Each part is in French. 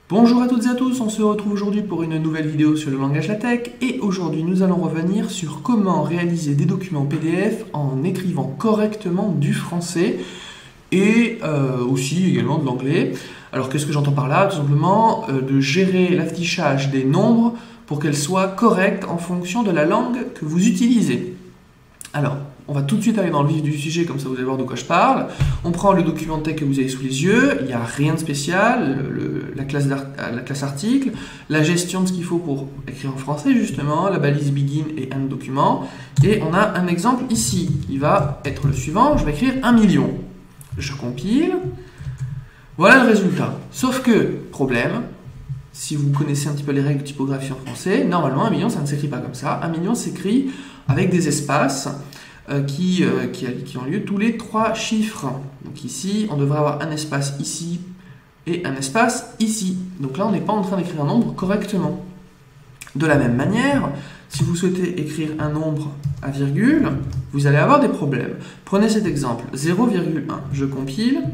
Bonjour à toutes et à tous, on se retrouve aujourd'hui pour une nouvelle vidéo sur le langage LaTeX et aujourd'hui nous allons revenir sur comment réaliser des documents PDF en écrivant correctement du français et aussi également de l'anglais. Alors qu'est-ce que j'entends par là? Tout simplement de gérer l'affichage des nombres pour qu'elles soient correctes en fonction de la langue que vous utilisez. Alors, on va tout de suite aller dans le vif du sujet, comme ça vous allez voir de quoi je parle. On prend le document de texte que vous avez sous les yeux, il n'y a rien de spécial, la classe article, la gestion de ce qu'il faut pour écrire en français justement, la balise begin et end document. Et on a un exemple ici, qui va être le suivant, je vais écrire 1 million. Je compile, voilà le résultat. Sauf que, problème, si vous connaissez un petit peu les règles de typographie en français, normalement 1 million ça ne s'écrit pas comme ça. 1 million s'écrit avec des espaces qui ont lieu tous les 3 chiffres. Donc ici, on devrait avoir un espace ici et un espace ici. Donc là, on n'est pas en train d'écrire un nombre correctement. De la même manière, si vous souhaitez écrire un nombre à virgule, vous allez avoir des problèmes. Prenez cet exemple, 0,1. Je compile,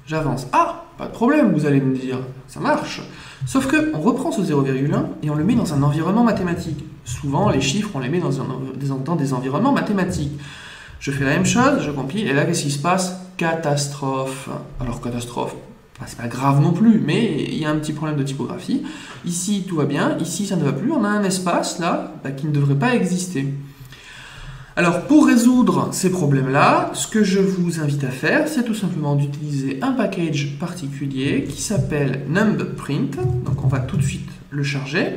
j'avance. Ah, pas de problème, vous allez me dire, ça marche. Sauf qu'on reprend ce 0,1 et on le met dans un environnement mathématique. Souvent, les chiffres, on les met dans des environnements mathématiques. Je fais la même chose, je compile, et là, qu'est-ce qui se passe? Catastrophe. Alors, catastrophe, c'est pas grave non plus, mais il y a un petit problème de typographie. Ici, tout va bien, ici, ça ne va plus. On a un espace, là, qui ne devrait pas exister. Alors, pour résoudre ces problèmes-là, ce que je vous invite à faire, c'est tout simplement d'utiliser un package particulier qui s'appelle numprint. Donc, on va tout de suite le charger.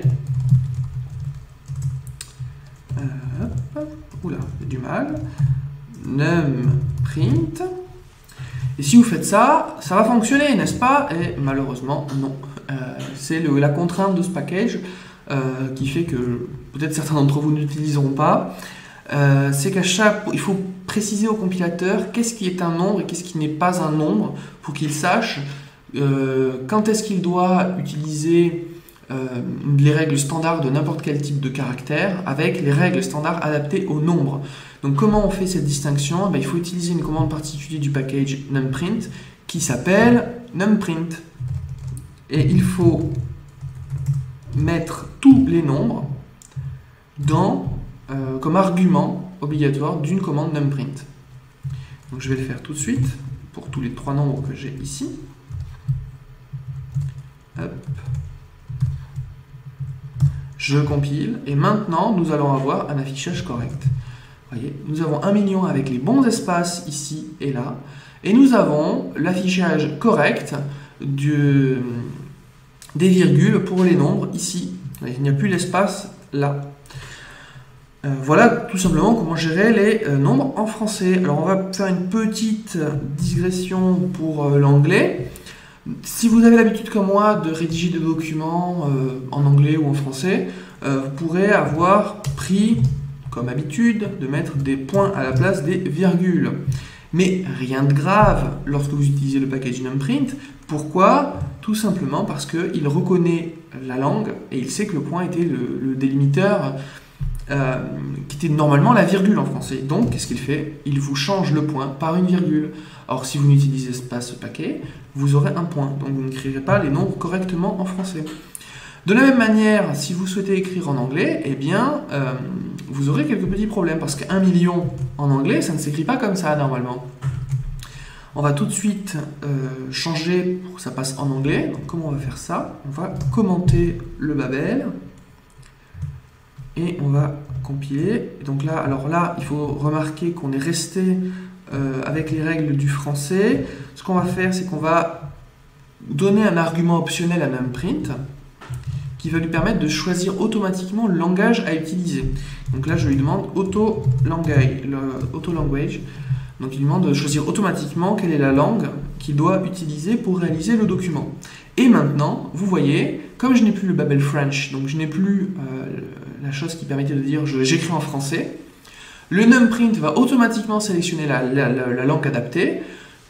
Oula, j'ai du mal. Numprint. Et si vous faites ça, ça va fonctionner, n'est-ce pas? Et malheureusement, non. C'est la contrainte de ce package qui fait que peut-être certains d'entre vous n'utiliseront pas. C'est il faut préciser au compilateur qu'est-ce qui est un nombre et qu'est-ce qui n'est pas un nombre pour qu'il sache quand est-ce qu'il doit utiliser les règles standards de n'importe quel type de caractère avec les règles standards adaptées au nombre. Donc comment on fait cette distinction? Il faut utiliser une commande particulière du package numprint qui s'appelle numprint. Et il faut mettre tous les nombres comme argument obligatoire d'une commande numprint. Donc je vais le faire tout de suite pour tous les 3 nombres que j'ai ici. Hop. Je compile et maintenant nous allons avoir un affichage correct. Voyez, nous avons 1 million avec les bons espaces ici et là et nous avons l'affichage correct des virgules pour les nombres ici. Il n'y a plus l'espace là. Voilà tout simplement comment gérer les nombres en français. Alors on va faire une petite digression pour l'anglais. Si vous avez l'habitude comme moi de rédiger des documents en anglais ou en français, vous pourrez avoir pris comme habitude de mettre des points à la place des virgules. Mais rien de grave lorsque vous utilisez le package numprint. Pourquoi? Tout simplement parce qu'il reconnaît la langue et il sait que le point était le délimiteur qui était normalement la virgule en français. Donc, qu'est-ce qu'il fait? Il vous change le point par une virgule. Or, si vous n'utilisez pas ce paquet, vous aurez un point. Donc, vous n'écrirez pas les nombres correctement en français. De la même manière, si vous souhaitez écrire en anglais, eh bien, vous aurez quelques petits problèmes parce qu'1 million en anglais, ça ne s'écrit pas comme ça normalement. On va tout de suite changer pour que ça passe en anglais. Donc, comment on va faire ça? On va commenter le Babel. Et on va compiler. Et donc là, alors là, il faut remarquer qu'on est resté avec les règles du français. Ce qu'on va faire, c'est qu'on va donner un argument optionnel à numprint qui va lui permettre de choisir automatiquement le langage à utiliser. Donc là, je lui demande auto-language. Donc il lui demande de choisir automatiquement quelle est la langue qu'il doit utiliser pour réaliser le document. Et maintenant, vous voyez, comme je n'ai plus le Babel French, donc je n'ai plus la chose qui permettait de dire j'écris en français, le numprint va automatiquement sélectionner la langue adaptée.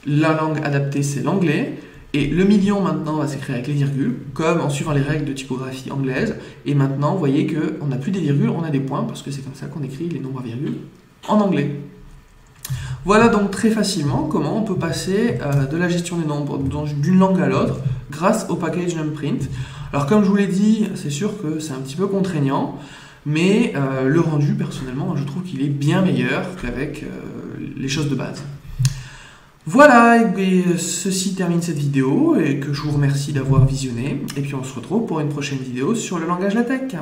La langue adaptée, c'est l'anglais. Et le million, maintenant, va s'écrire avec les virgules, comme en suivant les règles de typographie anglaise. Et maintenant, vous voyez qu'on n'a plus des virgules, on a des points, parce que c'est comme ça qu'on écrit les nombres à virgule en anglais. Voilà donc très facilement comment on peut passer de la gestion des nombres d'une langue à l'autre grâce au package NumPrint. Alors comme je vous l'ai dit, c'est sûr que c'est un petit peu contraignant, mais le rendu personnellement je trouve qu'il est bien meilleur qu'avec les choses de base. Voilà, et ceci termine cette vidéo et que je vous remercie d'avoir visionné. Et puis on se retrouve pour une prochaine vidéo sur le langage LaTeX.